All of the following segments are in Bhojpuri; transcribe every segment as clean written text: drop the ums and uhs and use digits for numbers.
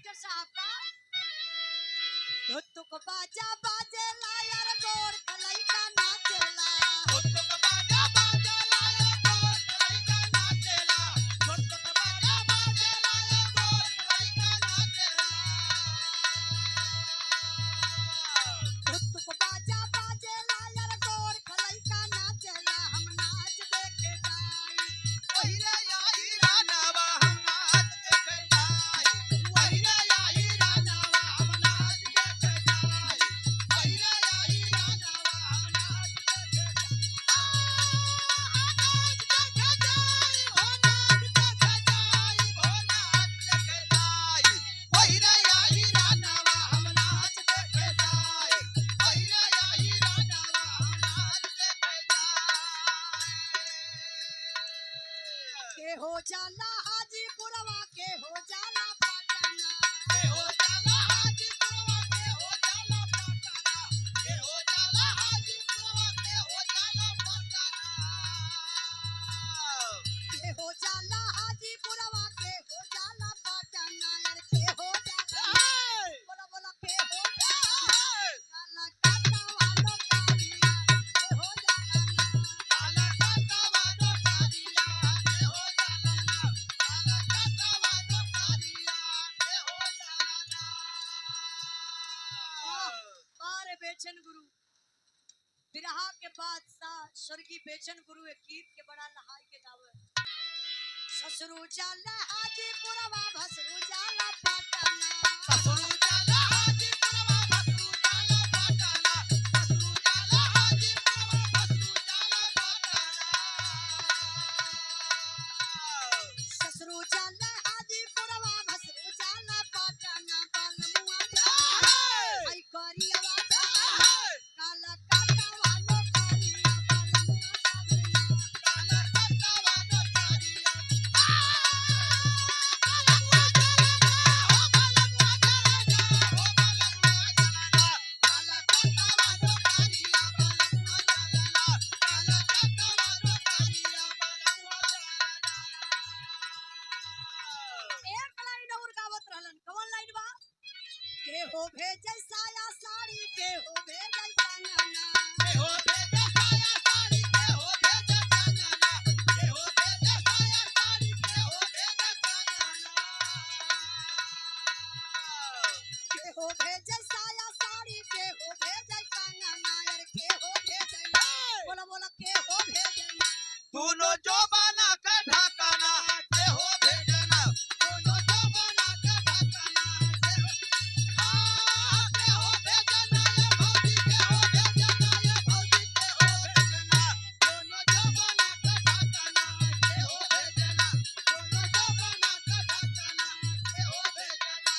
मास्टर साहब का धुतुक बाजा बाजे लायर गोर खलाई का नाचेला धुतुक बाजा बाजे लायर गोर खलाई का नाचेला धुतुक बाजा बाजे लायर गोर खलाई का नाचेला धुतुक बाजा बाजे लायर गोर खलाई का नाचेला हम नाच देखे जाई वही रे आई रानावा हम नाच देखे जाई वही रे आई रानावा हम नाच देखे जाई वही रे आई रानावा हम नाच देखे जाई हो नाच देखे जाई हो नाच देखे जाई वही रे आई रानावा हम नाच देखे जाई वही रे आई रानावा हम नाच देखे जाई के हो जाला हाजीपुरवा के हो जाला पटना के हो जाला हाजीपुरवा के हो जाला पटना के हो जाला हाजीपुरवा के हो जाला पटना के हो जाला हाजीपुरवा के हो जाला पटना यार के हो जाला बोला बोला के हो जाला काला काटा वालो कालिया के हो जाला ना काला काटावानो कारिया के हो जाला ना काला काटावानो कारिया के हो जाला ना बारे बेचन गुरु बिरहा के बादशाह स्वर्गीय बेचन गुरु एक गीत के बड़ा लहाई के गावे ससुरु जाला हाजीपुरवा भसरु जाला पटना ससुरु जाला हाजीपुरवा भसुरु जाला पटना ससुरु जाला हाजीपुरवा भसुरु जाला पटना ससुरु जाला हाजीपुरवा भसरु जाला पटना बलमुआ जाला आई करियावा जाला काला काटा वालो कालिया बलमुआ जाला काला काटावानो कारिया एक लाइन और गावत रहलन कौन लाइन बा के हो भेजे साया साड़ी के हो भेजे कंगना के हो भेजे साया साड़ी के हो भेजे कंगना यार के हो भेजे बोला बोला के हो भेजे दोनों जोबाना का ढाकना के हो भेजना दोनों जोबाना का ढाकना के हो भेजना ये भौजी के हो भेजना ये भौजी के हो भेजना दोनों जोबाना का ढाकना के हो भेजना दोनों जोबाना का ढाकना के हो भेजना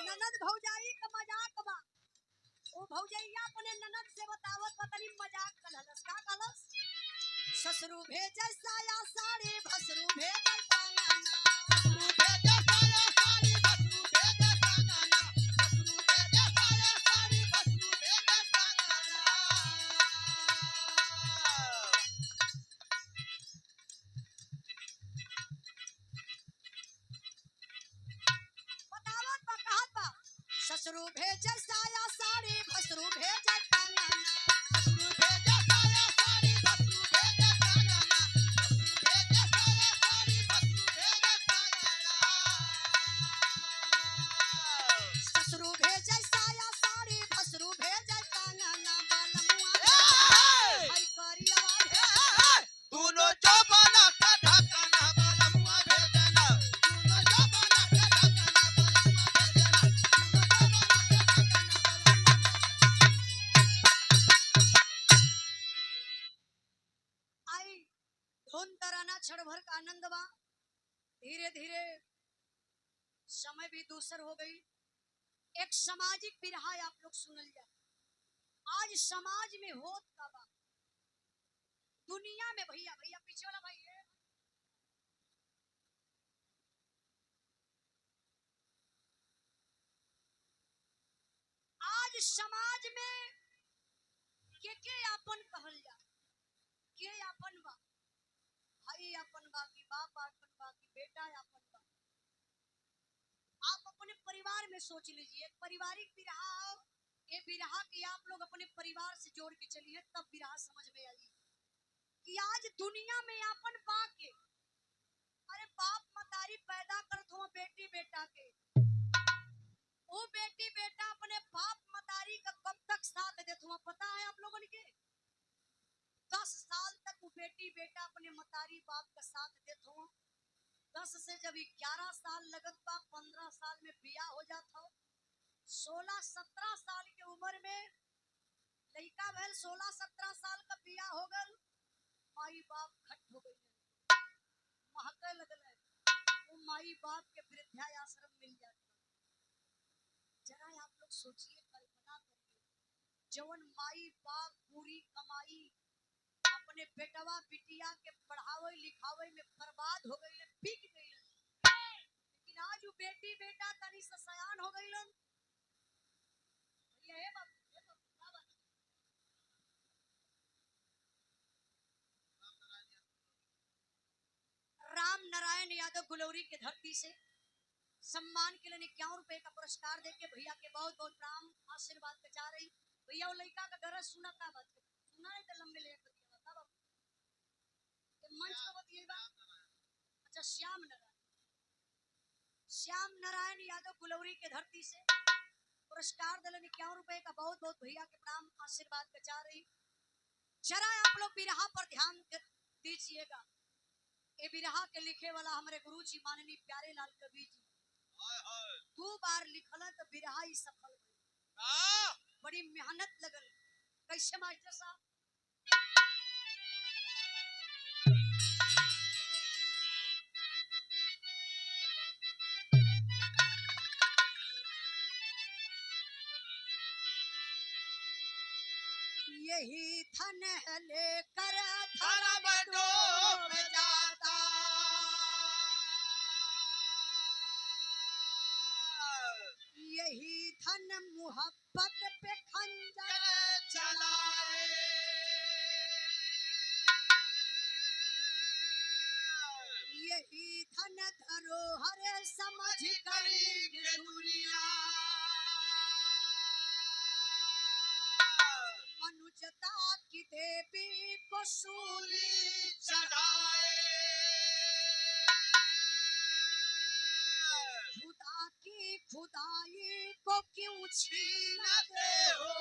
ननद भौजाई का मजाक बा ओ भौजैया अपने ननद से बतावत पतनी मजाक कलहलस का कलस ससुरु भेजे साया साड़ी भसरु भेजे कंगना ससुरु भेजे साया साड़ी भसुरु भेजे कंगना ससुरु भेजे साया साड़ी भसुरु भेजे कंगना बतावत बा कहत बा ससुरु भेजे साया साड़ी भसरु भेजे कंगना ससुरु भेजे साया साड़ी भसुरु भेजे कंगना ससुरु भेजे साया साड़ी भसुरु भेजे कंगना ससुरु भेजे साया साड़ी भसरु भेजे कंगना बलमुआ आई करियावा भेजे दोनों जोबाना का ढाकना बलमुआ भेजना दोनों जोबाना का ढाकना बलमुआ भेजना दोनों जोबाना का ढाकना बलमुआ आई धुन तराना क्षण भर का आनंद बा धीरे धीरे समय भी दूसर हो गई एक सामाजिक बिरहा आप लोग सुनल जा आज समाज में होत का बा दुनिया में भैया भैया पीछे वाला भाई है आज समाज में के अपन कहल जा के अपन बा भाई अपन बा की बाप अपन बा की बेटा अपन बा परिवार में सोच लीजिए, पारिवारिक बिरहा हो, ये बिरहा की आप लोग अपने परिवार से जोड़ के चलिए, तब बिरहा समझ में आई कि आज दुनिया में आपन के अरे बाप मतारी पैदा करत हो बेटी बेटा के, वो बेटी बेटा अपने बाप मतारी का कब तक साथ देत हुआ पता है आप लोगों के? 10 साल तक वो बेटी बेटा अपने मतारी बाप का साथ देत हो। 10 से जब 11 साल लगत बा, 15 साल में बियाह हो जाता हो, 16-17 साल की उम्र में लड़का भैल, 16-17 साल का बियाह हो गल, माई बाप खट हो गई, महके लगल है, वो माई बाप के वृद्धाश्रम मिल जाता। जरा आप लोग सोचिए, कल्पना करिए, जवन माई बाप पूरी कमाई अपने बेटवा बिटिया के पढ़ावे लिखावे में बर्बाद हो गई, बिक गई, लेकिन आज वो बेटी बेटा तनी से सयान हो गई। ये बाबू राम नारायण यादव गुलौरी के धरती से सम्मान के लिए 51 रुपए का पुरस्कार देके भैया के बहुत बहुत प्रणाम आशीर्वाद के जा रही। भैया वो लड़का का गरज सुना था, बात सुना है तो लंबे ले बता बाबू मंच को बतिएगा। अच्छा, श्याम नारायण यादव गुलौरी के धरती से पुरस्कार दिले 51 रुपए का बहुत बहुत भैया के प्रणाम आशीर्वाद के जा रही। जरा आप लोग बिरहा पर ध्यान दीजिएगा। ये बिरहा के लिखे वाला हमारे गुरु जी माननीय प्यारे लाल कवि जी 2 बार लिखल तो बिरहा ही सफल भइल, बड़ी मेहनत लगल। कैसे मास्टर साहब? यही धन लेकर धर्म डूब जाता, यही धन मोहब्बत पे खंजर चलाए, यही धन धरोहर समझ कर दुनिया मनुष्यता की देवी को सूली चढ़ाए, खुदा की खुदाई को क्यों छीनते हो,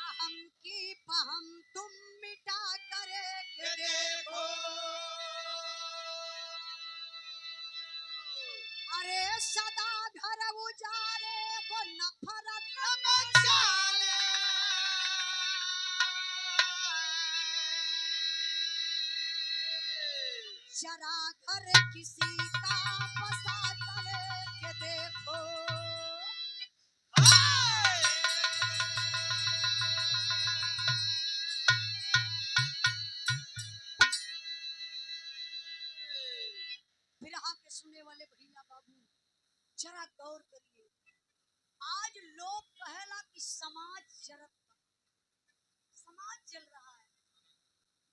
अहम की पहम तुम मिटा कर के देखो, अरे सदा घर उजारे को नफरत मचाले, जरा घर किसी का बसा कर के देखो। बिरहा के सुनने वाले भैया बाबू जरा गौर करिए। आज लोग कहेला कि समाज जरत, समाज जल रहा है।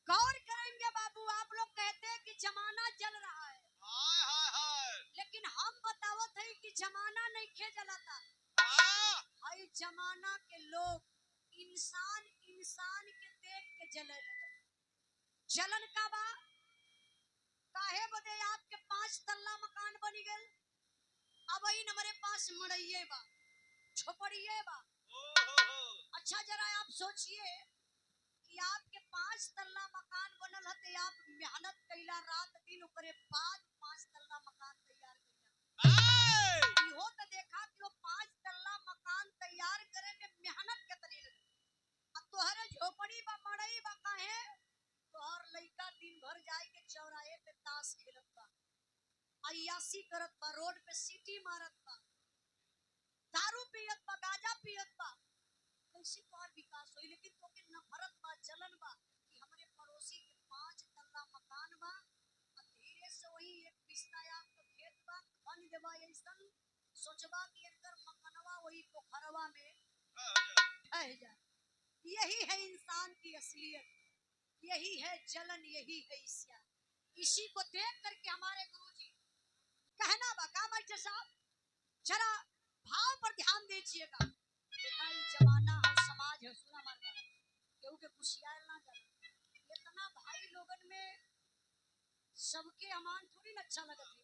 गौर करेंगे बाबू, आप लोग कहते हैं कि जमाना जल रहा है, लेकिन हम बतावत है कि जमाना नहीं खे जलाता। भाई जमाना के लोग इंसान इंसान के देख के जले लगे। जलन का बा काहे बदे आपके 5 तल्ला मकान बनी गए, अब ही हमारे पास मड़इये बा, झोपड़िये बा। अच्छा जरा आप सोचिए कि आपके 5 तल्ला मकान बनल है, आप मेहनत कैला रात दिन, ओकरे बाद 5 तल्ला मकान तैयार कैला। इहो तो देखा कि वो 5 तल्ला मकान तैयार करे में मेहनत कितनी लगी। अब तोहरे झोपड़ी बा मड़ई बा काहे, तोहर लइका दिन भर जाए के चौराहे पे ताश खेलत बा, अय्यासी करत बा, रोड पे सीटी मारत बा, दारू पियत बा, गांजा पियत बा। कैसे तोहर विकास होई? लेकिन तोके नफरत बा, जलन बा कि हमरे पड़ोसी के 5 तल्ला मकान बा, और धीरे से वही एक बिस्ताया के खेत बा, खन देबा ऐसन सोचबा कि अंदर मकनवा वही पोखरवा में ढह जाए। यही है इंसान की असलियत, यही है जलन, यही है ईर्ष्या। इसी को देख करके हमारे गुरुजी मास्टर साहब जरा भाव पर ध्यान दीजिएगा। देखा ये जमाना है, समाज है, सुना मारता केहू के कुशियार ना जाए। इतना भाई लोगन में सबके अमान थोड़ी ना अच्छा लगत है।